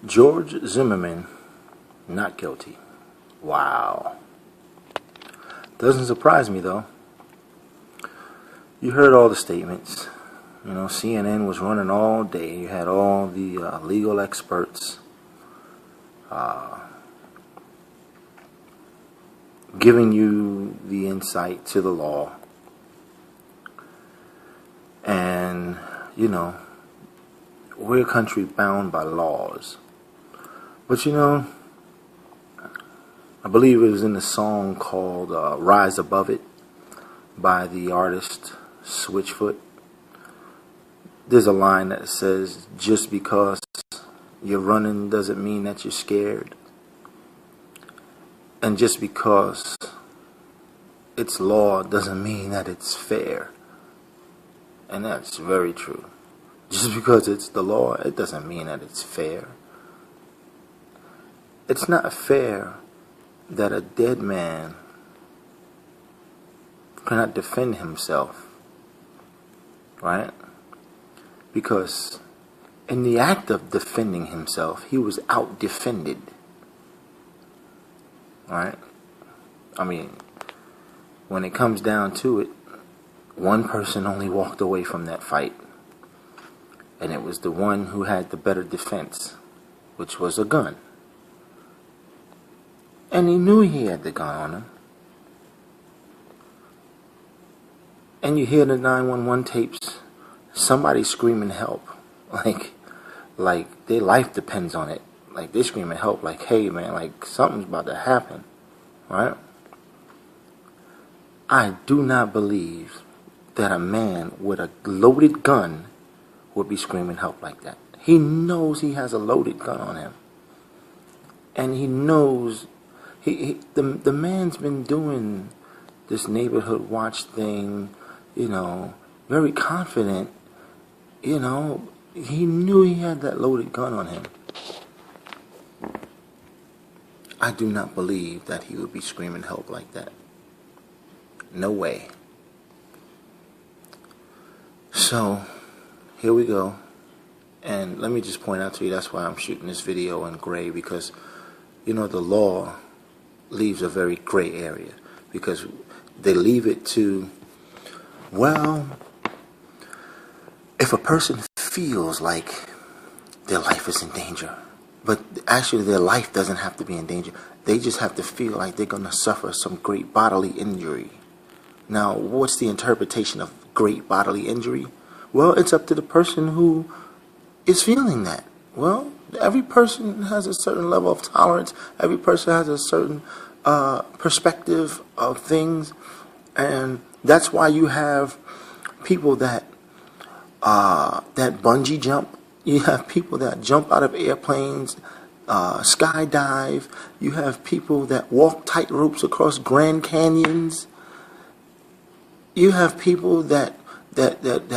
George Zimmerman, not guilty. Wow. Doesn't surprise me though. You heard all the statements. You know, CNN was running all day. You had all the legal experts giving you the insight to the law. And, you know, we're a country bound by laws. But, you know, I believe it was in the song called Rise Above It by the artist Switchfoot. There's a line that says, just because you're running doesn't mean that you're scared. And just because it's law doesn't mean that it's fair. And that's very true. Just because it's the law, it doesn't mean that it's fair. It's not fair that a dead man cannot defend himself, right? Because in the act of defending himself, he was out-defended, right? I mean, when it comes down to it, one person only walked away from that fight, and it was the one who had the better defense, which was a gun. And he knew he had the gun on him. And you hear the 911 tapes, somebody screaming help. Like their life depends on it. Like they're screaming help, like, hey man, like something's about to happen, right? I do not believe that a man with a loaded gun would be screaming help like that. He knows he has a loaded gun on him. And he knows the man's been doing this neighborhood watch thing, you know, very confident. You know, he knew he had that loaded gun on him. I do not believe that he would be screaming help like that. No way. So, here we go. And let me just point out to you, that's why I'm shooting this video in gray, because, you know, the law leaves a very gray area. Because they leave it to, well, if a person feels like their life is in danger, but actually their life doesn't have to be in danger, they just have to feel like they're going to suffer some great bodily injury. Now, what's the interpretation of great bodily injury? Well, it's up to the person who is feeling that. Well, every person has a certain level of tolerance. Every person has a certain perspective of things. And that's why you have people that bungee jump. You have people that jump out of airplanes, skydive. You have people that walk tight ropes across Grand Canyons. You have people that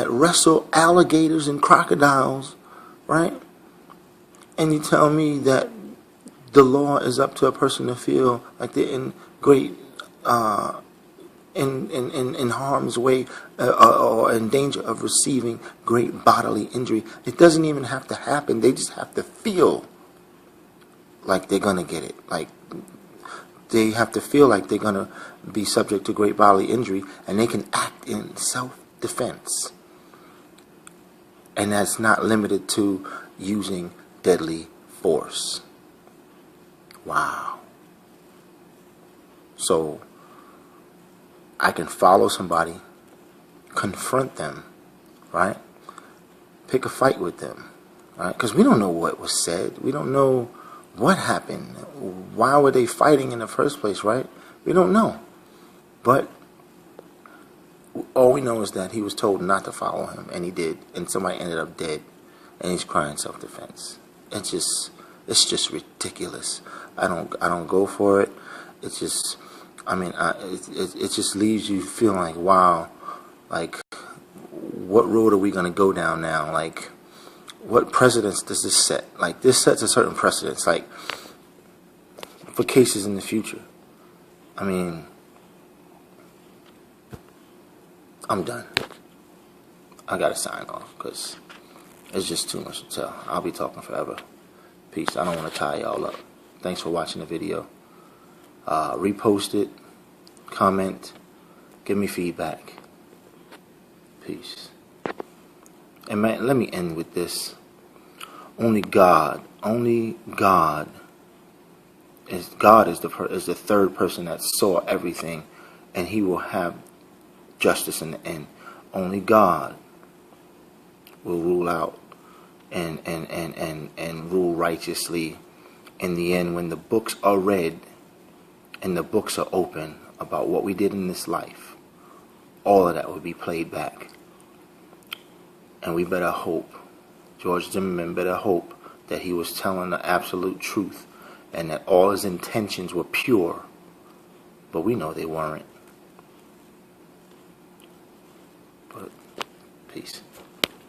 wrestle alligators and crocodiles, right? And you tell me that the law is up to a person to feel like they're in great in harm's way or in danger of receiving great bodily injury. It doesn't even have to happen. They just have to feel like they're gonna get it. Like they have to feel like they're gonna be subject to great bodily injury, and they can act in self-defense. And that's not limited to using deadly force. Wow. So I can follow somebody, confront them, right? Pick a fight with them, right? Because we don't know what was said. We don't know what happened. Why were they fighting in the first place, right? We don't know. But all we know is that he was told not to follow him, and he did, and somebody ended up dead, and he's crying self-defense. It's just ridiculous. I don't go for it. It's just, I mean, it just leaves you feeling like, wow, like, what road are we gonna go down now? Like, what precedence does this set? Like, this sets a certain precedence, like, for cases in the future. I mean, I'm done. I gotta sign off because it's just too much to tell. I'll be talking forever. Peace. I don't want to tie y'all up. Thanks for watching the video. Repost it, comment, give me feedback. Peace. And man, let me end with this. Only God is the third person that saw everything, and He will have justice in the end. Only God will rule out and rule righteously in the end, when the books are read and the books are open about what we did in this life. All of that will be played back. And we better hope, George Zimmerman better hope, that he was telling the absolute truth and that all his intentions were pure. But we know they weren't. But peace.